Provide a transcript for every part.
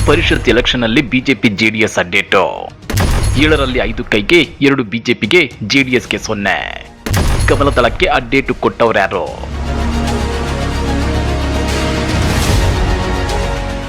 ಪರಿಷತ್ election ಅಲ್ಲಿ BJP JDS ಅಡ್ಡೇಟು 7ರಲ್ಲಿ 5 ಕೈಗೆ 2 ಬಿಜೆಪಿಗೆ ಜೆಡಿಎಸ್ಗೆ 0. ಕಮಲದಳಕ್ಕೆ ಅಡ್ಡೇಟು ಕೊಟ್ಟವರ್ಯಾರು?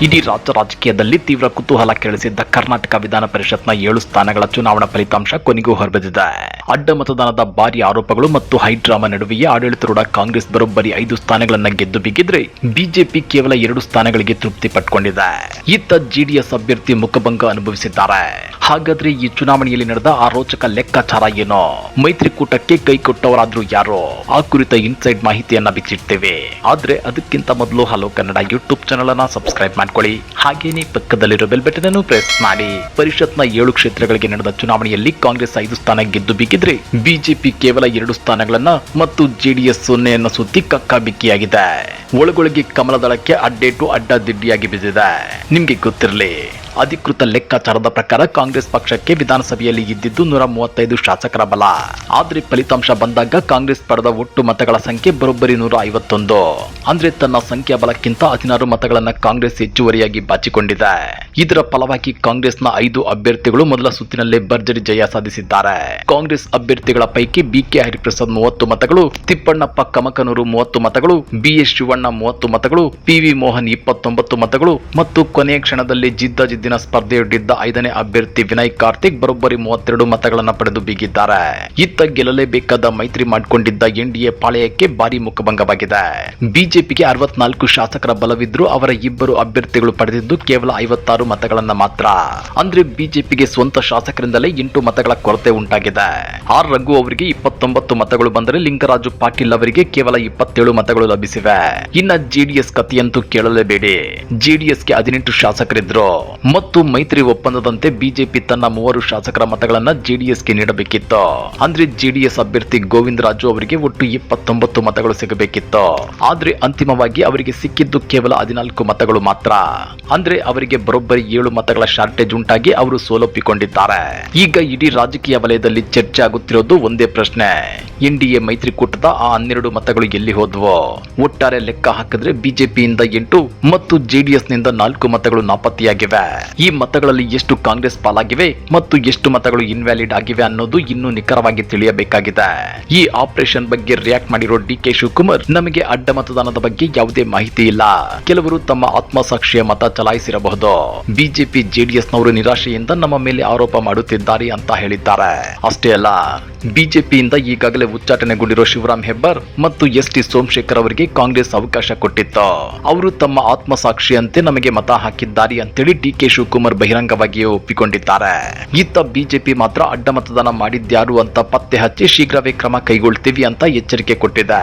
ಇಡೀ ರಾಜ್ಯ ರಾಜಕೀಯದಲ್ಲಿ ತೀವ್ರ ಕುತೂಹಲ ಕೆರಳಿಸಿದ್ದ ಕರ್ನಾಟಕ ವಿಧಾನ ಪರಿಷತ್ನ 7 ಸ್ಥಾನಗಳ ಚುನಾವಣಾ ಫಲಿತಾಂಶ ಕೊನೆಗೂ ಹೊರಬಿದ್ದಿದೆ. ಅಡ್ಡ ಮತದಾನದ ಭಾರಿ ಆರೋಪಗಳು ಮತ್ತು ಹೈಡ್ರಾಮಾ ನಡುವೆಯೇ ಆಡಳಿತಾರೂಢ ಕಾಂಗ್ರೆಸ್ ಬರೋಬ್ಬರಿ 5 ಸ್ಥಾನಗಳನ್ನ ಗೆದ್ದು ಬಿಗಿದ್ರೆ ಬಿಜೆಪಿ ಕೇವಲ 2 ಸ್ಥಾನಗಳಿಗೆ ತೃಪ್ತಿ ಪಟ್ಕೊಂಡಿದೆ. ಇತ್ತ ಜೆಡಿಎಸ್ ಅಭ್ಯರ್ಥಿ ಮುಖಭಂಗ ಅನುಭವಿಸಿದ್ದಾರೆ. ಹಾಗಾದ್ರೆ ಈ ಚುನಾವಣೆಯಲ್ಲಿ ನಡೆದ ಆ ರೋಚಕ ಲೆಕ್ಕಾಚಾರ ಏನೋ? ಮೈತ್ರಿಕೂಟಕ್ಕೆ ಕೈ ಕೊಟ್ಟವರಾದ್ರೂ ಯಾರು? ಆ ಕುರಿತ ಇನ್ಸೈಡ್ ಮಾಹಿತಿಯನ್ನ ಬಿಚ್ಚಿಡ್ತೇವೆ. ಆದ್ರೆ ಅದಕ್ಕಿಂತ ಮೊದಲು ಹಲೋ ಕನ್ನಡ ಯೂಟ್ಯೂಬ್ ಚಾನಲ್ ಅನ್ನ ಸಬ್ಸ್ಕ್ರೈಬ್ ಮಾಡ್ಕೊಳ್ಳಿ. ಹಾಗೇನೆ ಪಕ್ಕದಲ್ಲಿರೋ ಬೆಲ್ ಬಟನ್ ಅನ್ನು ಪ್ರೆಸ್ ಮಾಡಿ. ಪರಿಷತ್ನ 7 ಕ್ಷೇತ್ರಗಳಿಗೆ ನಡೆದ ಚುನಾವಣೆಯಲ್ಲಿ ಕಾಂಗ್ರೆಸ್ 5 ಸ್ಥಾನ ಗೆದ್ದು ಬಿಗಿದ್ರೆ ಬಿಜೆಪಿ ಕೇವಲ 2 ಸ್ಥಾನಗಳನ್ನ ಮತ್ತು ಜೆಡಿಎಸ್ 0 ಸುದ್ದಿ ಕಕ್ಕಾಬಿಕ್ಕಿಯಾಗಿದೆ. ಒಳಗೊಳಗೆ ಕಮಲದಳಕ್ಕೆ ಅಡ್ಡೇಟು ಅಡ್ಡದಿಡ್ಡಿಯಾಗಿ ಬಿದ್ದಿದೆ. ನಿಮ್ಗೆ ಗೊತ್ತಿರಲಿ, ಅಧಿಕೃತ ಲೆಕ್ಕಾಚಾರದ ಪ್ರಕಾರ ಕಾಂಗ್ರೆಸ್ ಪಕ್ಷಕ್ಕೆ ವಿಧಾನಸಭೆಯಲ್ಲಿ ಇದ್ದಿದ್ದು 135 ಶಾಸಕರ ಬಲ. ಆದ್ರೆ ಫಲಿತಾಂಶ ಬಂದಾಗ ಕಾಂಗ್ರೆಸ್ ಪಡೆದ ಒಟ್ಟು ಮತಗಳ ಸಂಖ್ಯೆ ಬರೋಬ್ಬರಿ 151. ಅಂದ್ರೆ ತನ್ನ ಸಂಖ್ಯಾ ಬಲಕ್ಕಿಂತ 16 ಮತಗಳನ್ನ ಕಾಂಗ್ರೆಸ್ ಹೆಚ್ಚುವರಿಯಾಗಿ ಬಾಚಿಕೊಂಡಿದೆ. ಇದರ ಫಲವಾಗಿ ಕಾಂಗ್ರೆಸ್ನ 5 ಅಭ್ಯರ್ಥಿಗಳು ಮೊದಲ ಸುತ್ತಿನಲ್ಲೇ ಭರ್ಜರಿ ಜಯ ಸಾಧಿಸಿದ್ದಾರೆ. ಕಾಂಗ್ರೆಸ್ ಅಭ್ಯರ್ಥಿಗಳ ಪೈಕಿ ಬಿಕೆ ಹರಿಪ್ರಸಾದ್ 30 ಮತಗಳು, ತಿಪ್ಪಣ್ಣಪ್ಪ ಕಮಕನೂರು 30 ಮತಗಳು, ಬಿಎಸ್ ಶಿವಣ್ಣ 30 ಮತಗಳು, ಪಿವಿ ಮೋಹನ್ 29 ಮತಗಳು ಮತ್ತು ಕೊನೆಯ ಕ್ಷಣದಲ್ಲಿ ಜಿದ್ದಿನ ಸ್ಪರ್ಧೆಯೊಡ್ಡಿದ್ದ 5ನೇ ಅಭ್ಯರ್ಥಿ ವಿನಯ್ ಕಾರ್ತಿಕ್ ಬರೋಬ್ಬರಿ 32 ಮತಗಳನ್ನು ಪಡೆದು ಬೀಗಿದ್ದಾರೆ. ಇತ್ತ ಗೆಲ್ಲಲೇಬೇಕಾದ ಮೈತ್ರಿ ಮಾಡಿಕೊಂಡಿದ್ದ ಎನ್ಡಿಎ ಪಾಳೆಯಕ್ಕೆ ಭಾರಿ ಮುಖಭಂಗವಾಗಿದೆ. ಬಿಜೆಪಿಗೆ 64 ಶಾಸಕರ ಬಲವಿದ್ರು ಅವರ 2 ಅಭ್ಯರ್ಥಿಗಳು ಪಡೆದಿದ್ದು ಕೇವಲ 56 ಮತಗಳನ್ನ ಮಾತ್ರ. ಅಂದ್ರೆ ಬಿಜೆಪಿಗೆ ಸ್ವಂತ ಶಾಸಕರಿಂದಲೇ 8 ಮತಗಳ ಕೊರತೆ ಉಂಟಾಗಿದೆ. ಆರ್ ರಘು ಅವರಿಗೆ 29 ಮತಗಳು ಬಂದರೆ ಲಿಂಗರಾಜು ಪಾಟೀಲ್ ಅವರಿಗೆ ಕೇವಲ 27 ಮತಗಳು ಲಭಿಸಿವೆ. ಇನ್ನ ಜೆಡಿಎಸ್ ಕಥೆಯಂತೂ ಕೇಳಲೇಬೇಡಿ. ಜೆಡಿಎಸ್ಗೆ 18 ಶಾಸಕರಿದ್ರು ಮತ್ತು ಮೈತ್ರಿ ಒಪ್ಪಂದದಂತೆ ಬಿಜೆಪಿ ತನ್ನ 3 ಶಾಸಕರ ಮತಗಳನ್ನ ಜೆಡಿಎಸ್ಗೆ ನೀಡಬೇಕಿತ್ತು. ಅಂದ್ರೆ ಜೆಡಿಎಸ್ ಅಭ್ಯರ್ಥಿ ಗೋವಿಂದ ರಾಜು ಅವರಿಗೆ ಒಟ್ಟು 29 ಮತಗಳು ಸಿಗಬೇಕಿತ್ತು. ಆದ್ರೆ ಅಂತಿಮವಾಗಿ ಅವರಿಗೆ ಸಿಕ್ಕಿದ್ದು ಕೇವಲ 14 ಮತಗಳು ಮಾತ್ರ. ಅಂದ್ರೆ ಅವರಿಗೆ ಬರೋಬ್ಬರಿ 7 ಮತಗಳ ಶಾರ್ಟೇಜ್ ಉಂಟಾಗಿ ಅವರು ಸೋಲೊಪ್ಪಿಕೊಂಡಿದ್ದಾರೆ. ಈಗ ಇಡೀ ರಾಜಕೀಯ ವಲಯದಲ್ಲಿ ಚರ್ಚೆ ಆಗುತ್ತಿರೋದು ಒಂದೇ ಪ್ರಶ್ನೆ: ಎನ್ಡಿಎ ಮೈತ್ರಿಕೂಟದ ಆ 12 ಮತಗಳು ಎಲ್ಲಿ ಹೋದ್ವು? ಒಟ್ಟಾರೆ ಲೆಕ್ಕ ಹಾಕಿದ್ರೆ ಬಿಜೆಪಿಯಿಂದ 8 ಮತ್ತು ಜೆಡಿಎಸ್ ನಿಂದ 4 ಮತಗಳು ನಾಪತ್ತೆಯಾಗಿವೆ. ಈ ಮತಗಳಲ್ಲಿ ಎಷ್ಟು ಕಾಂಗ್ರೆಸ್ ಪಾಲಾಗಿವೆ ಮತ್ತು ಎಷ್ಟು ಮತಗಳು ಇನ್ವ್ಯಾಲಿಡ್ ಆಗಿವೆ ಅನ್ನೋದು ಇನ್ನೂ ನಿಖರವಾಗಿ ತಿಳಿಯಬೇಕಾಗಿದೆ. ಈ ಆಪರೇಷನ್ ಬಗ್ಗೆ ರಿಯಾಕ್ಟ್ ಮಾಡಿರೋ ಡಿಕೆ ಶಿವಕುಮಾರ್, ನಮಗೆ ಅಡ್ಡ ಮತದಾನದ ಬಗ್ಗೆ ಯಾವುದೇ ಮಾಹಿತಿ ಇಲ್ಲ. ಕೆಲವರು ತಮ್ಮ ಆತ್ಮಸಾಕ್ಷಿಯ ಮತ ಚಲಾಯಿಸಿರಬಹುದು. ಬಿಜೆಪಿ ಜೆಡಿಎಸ್ ನವರು ನಿರಾಶೆಯಿಂದ ನಮ್ಮ ಮೇಲೆ ಆರೋಪ ಮಾಡುತ್ತಿದ್ದಾರೆ ಅಂತ ಹೇಳಿದ್ದಾರೆ. ಅಷ್ಟೇ ಅಲ್ಲ, ಬಿಜೆಪಿಯಿಂದ ಈಗಾಗಲೇ ಉಚ್ಚಾಟನೆಗೊಂಡಿರೋ ಶಿವರಾಮ್ ಹೆಬ್ಬಾರ್ ಮತ್ತು ಎಸ್.ಟಿ. ಸೋಮಶೇಖರ್ ಅವರಿಗೆ ಕಾಂಗ್ರೆಸ್ ಅವಕಾಶ ಕೊಟ್ಟಿತ್ತು. ಅವರು ತಮ್ಮ ಆತ್ಮಸಾಕ್ಷಿಯಂತೆ ನಮಗೆ ಮತ ಹಾಕಿದ್ದಾರೆ ಅಂತೇಳಿ ಡಿಕೆ ಶಿವಕುಮಾರ್ ಬಹಿರಂಗವಾಗಿಯೇ ಒಪ್ಪಿಕೊಂಡಿದ್ದಾರೆ. ಇತ್ತ ಬಿಜೆಪಿ ಮಾತ್ರ ಅಡ್ಡ ಮತದಾನ ಮಾಡಿದ್ಯಾರು ಅಂತ ಪತ್ತೆ ಹಚ್ಚಿ ಶೀಘ್ರವೇ ಕ್ರಮ ಕೈಗೊಳ್ತೀವಿ ಅಂತ ಎಚ್ಚರಿಕೆ ಕೊಟ್ಟಿದೆ.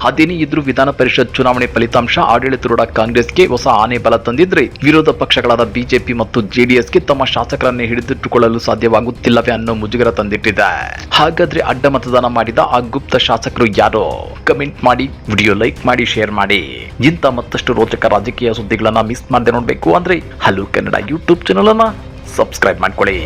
ಅದೇನೇ ಇದ್ರೂ ವಿಧಾನ ಪರಿಷತ್ ಚುನಾವಣೆ ಫಲಿತಾಂಶ ಆಡಳಿತಾರೂಢ ಕಾಂಗ್ರೆಸ್ಗೆ ಹೊಸ ಆನೆ ಬಲ ತಂದಿದ್ರೆ ವಿರೋಧ ಪಕ್ಷಗಳಾದ ಬಿಜೆಪಿ ಮತ್ತು ಜೆಡಿಎಸ್ಗೆ ತಮ್ಮ ಶಾಸಕರನ್ನೇ ಹಿಡಿದಿಟ್ಟುಕೊಳ್ಳಲು ಸಾಧ್ಯವಾಗುತ್ತಿಲ್ಲವೇ ಅನ್ನೋ ಮುಜುಗರ ತಂದಿಟ್ಟಿದೆ. ಹಾಗಾದ್ರೆ ಅಡ್ಡ ಮತದಾನ ಮಾಡಿದ ಆ ಗುಪ್ತ ಶಾಸಕರು ಯಾರು? ಕಮೆಂಟ್ ಮಾಡಿ, ವಿಡಿಯೋ ಲೈಕ್ ಮಾಡಿ, ಶೇರ್ ಮಾಡಿ. ಇಂಥ ಮತ್ತಷ್ಟು ರೋಚಕ ರಾಜಕೀಯ ಸುದ್ದಿಗಳನ್ನ ಮಿಸ್ ಮಾಡದೆ ನೋಡ್ಬೇಕು ಅಂದ್ರೆ ಹಲೋ ಕನ್ನಡ ಯೂಟ್ಯೂಬ್ ಚಾನಲ್ ಅನ್ನ ಸಬ್ಸ್ಕ್ರೈಬ್ ಮಾಡ್ಕೊಳ್ಳಿ.